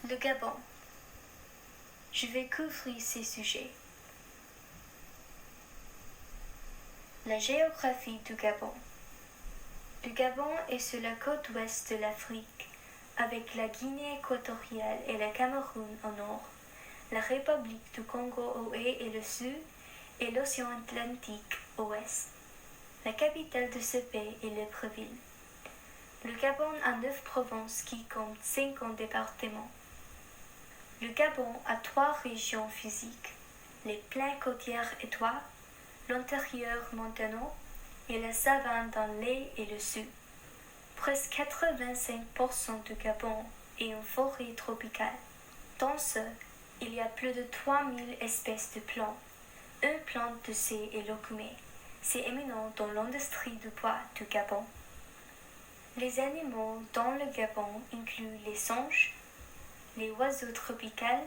Le Gabon. Je vais couvrir ces sujets. La géographie du Gabon. Le Gabon est sur la côte ouest de l'Afrique, avec la Guinée équatoriale et le Cameroun au nord, la République du Congo au est et le sud, et l'océan Atlantique au ouest. La capitale de ce pays est Libreville. Le Gabon a 9 provinces qui comptent 50 départements. Le Gabon a 3 régions physiques, les plaines côtières étroites, l'intérieur montagneux et la savane dans l'est et le sud. Presque 85% du Gabon est une forêt tropicale. Dans ce, il y a plus de 3000 espèces de plantes. Une plante de ces est l'okoumé. C'est éminent dans l'industrie du bois du Gabon. Les animaux dans le Gabon incluent les singes, les oiseaux tropicaux,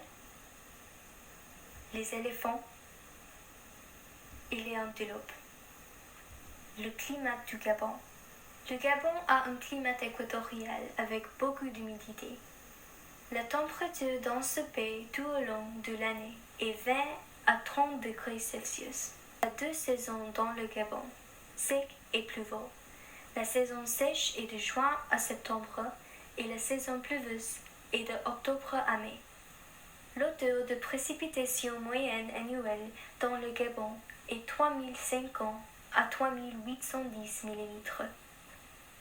les éléphants et les antilopes. Le climat du Gabon. Le Gabon a un climat équatorial avec beaucoup d'humidité. La température dans ce pays tout au long de l'année est 20 à 30 degrés Celsius. Il y a 2 saisons dans le Gabon, sec et pluvieux. La saison sèche est de juin à septembre et la saison pluvieuse est de octobre à mai. L'auteur de précipitations moyennes annuelles dans le Gabon est 3050 à 3810 mm.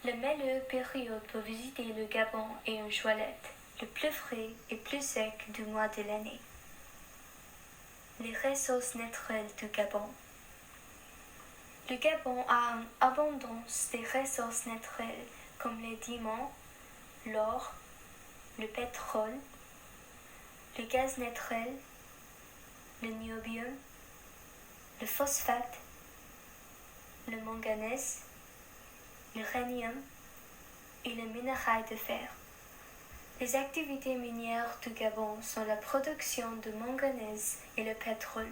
La meilleure période pour visiter le Gabon est en juillet, le plus frais et plus sec du mois de l'année. Les ressources naturelles du Gabon. Le Gabon a une abondance de ressources naturelles comme les diamants, l'or, le pétrole, le gaz naturel, le niobium, le phosphate, le manganèse, l'uranium et le minéral de fer. Les activités minières du Gabon sont la production de manganèse et le pétrole.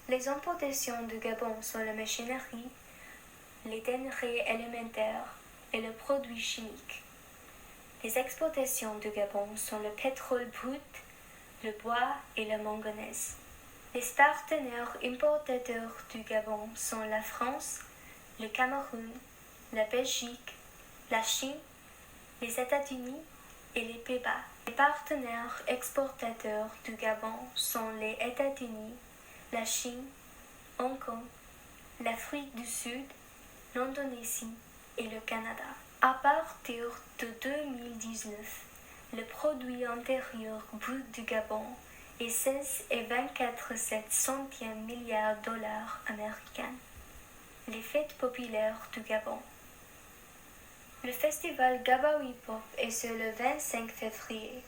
Les importations du Gabon sont la machinerie, les denrées alimentaires et les produits chimiques. Les exportations du Gabon sont le pétrole brut, le bois et la manganèse. Les partenaires importateurs du Gabon sont la France, le Cameroun, la Belgique, la Chine, les États-Unis et les Pays-Bas. Les partenaires exportateurs du Gabon sont les États-Unis, la Chine, Hong Kong, l'Afrique du Sud, l'Indonésie et le Canada. À partir de 2019, le produit intérieur brut du Gabon est 16,24 milliards de dollars américains. Les fêtes populaires du Gabon. Le festival Gabawi Pop est sur le 25 février.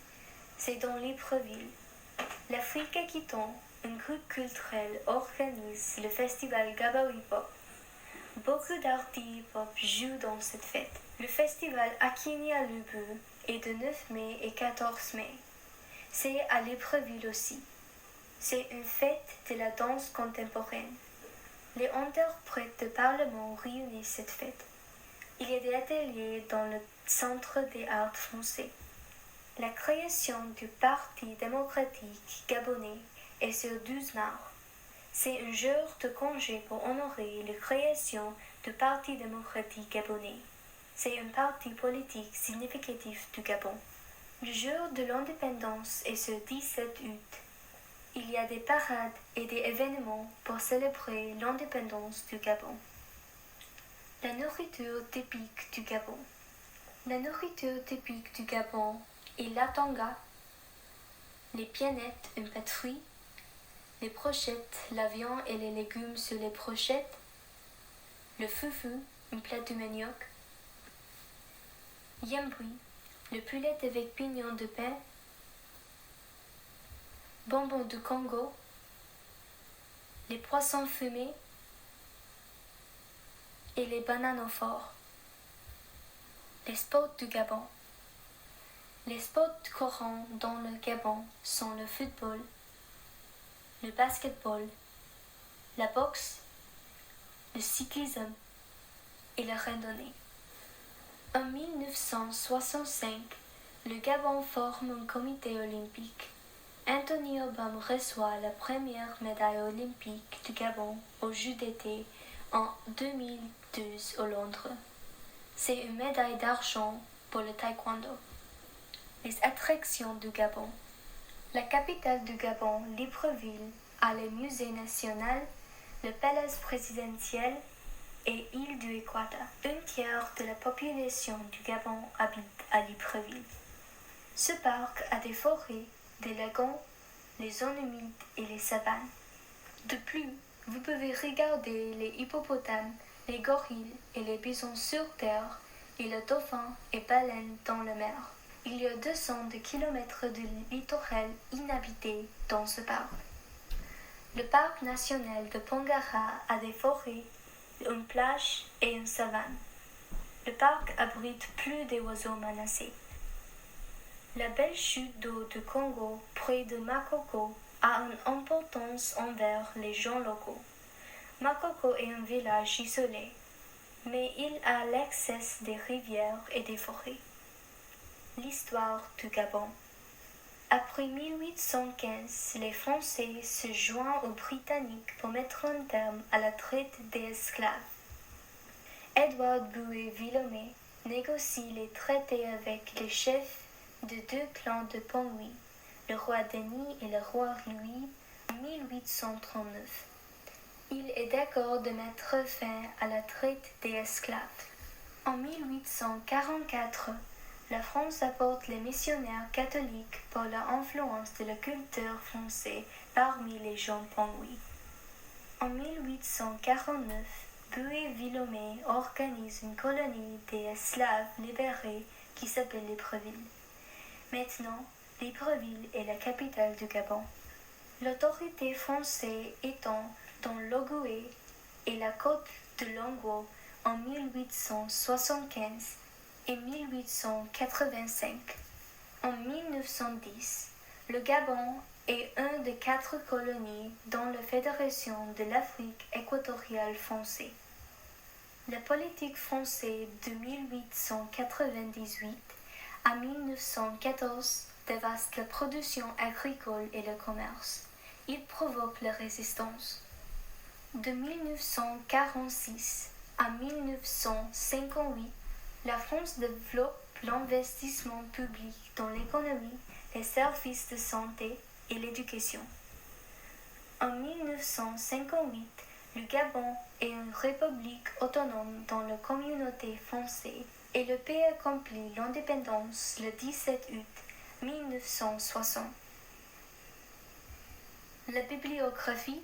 C'est dans Libreville. L'Afrique Aquitaine, un groupe culturel, organise le festival Gabawi Pop. Beaucoup d'artistes pop jouent dans cette fête. Le festival Akini à Lubu est de 9 mai et 14 mai. C'est à Libreville aussi. C'est une fête de la danse contemporaine. Les interprètes de parlement réunissent cette fête. Il y a des ateliers dans le Centre des arts français. La création du Parti démocratique gabonais est sur 12 mars. C'est un jour de congé pour honorer la création du Parti démocratique gabonais. C'est un parti politique significatif du Gabon. Le jour de l'indépendance est ce 17 août. Il y a des parades et des événements pour célébrer l'indépendance du Gabon. La nourriture typique du Gabon. La nourriture typique du Gabon est l'atanga, les pianettes, une pâte frite, les brochettes, la viande et les légumes sur les brochettes, le fufu, un plat de manioc, yambri, le poulet avec pignon de pain, bonbons du Congo, les poissons fumés et les bananes au fort. Les sports du Gabon. Les sports courants dans le Gabon sont le football, le basketball, la boxe, le cyclisme et la randonnée. En 1965, Le Gabon forme un comité olympique. Anthony Obama reçoit la première médaille olympique du Gabon aux Jeux d'été en 2012 à Londres. C'est une médaille d'argent pour le taekwondo. Les attractions du Gabon. La capitale du Gabon, Libreville, a le musée national, le palais présidentiel et île du Équateur. Un tiers de la population du Gabon habite à Libreville. Ce parc a des forêts, des lagons, les zones humides et les savanes. De plus, vous pouvez regarder les hippopotames, les gorilles et les bisons sur terre et les dauphins et baleines dans la mer. Il y a 200 kilomètres de littoral inhabité dans ce parc. Le parc national de Pongara a des forêts, une plage et une savane. Le parc abrite plus d'oiseaux menacés. La belle chute d'eau du Congo, près de Makoko, a une importance envers les gens locaux. Makoko est un village isolé, mais il a l'accès des rivières et des forêts. L'histoire du Gabon. Après 1815, les Français se joignent aux Britanniques pour mettre un terme à la traite des esclaves. Edward Boué-Villomé négocie les traités avec les chefs de deux clans de Pongui, le roi Denis et le roi Louis, en 1839. Il est d'accord de mettre fin à la traite des esclaves. En 1844, la France apporte les missionnaires catholiques pour l'influence de la culture française parmi les gens pongui. En 1849, Boué-Villomé organise une colonie des esclaves libérés qui s'appelle Libreville. Maintenant, Libreville est la capitale du Gabon. L'autorité française étant dans l'Ogooué et la côte de Longo en 1875 et 1885. En 1910, le Gabon est une des 4 colonies dans la Fédération de l'Afrique équatoriale française. La politique française de 1898 à 1914 dévaste la production agricole et le commerce. Il provoque la résistance. De 1946 à 1958, la France développe l'investissement public dans l'économie, les services de santé et l'éducation. En 1958, le Gabon est une république autonome dans la communauté française et le pays accomplit l'indépendance le 17 août 1960. La bibliographie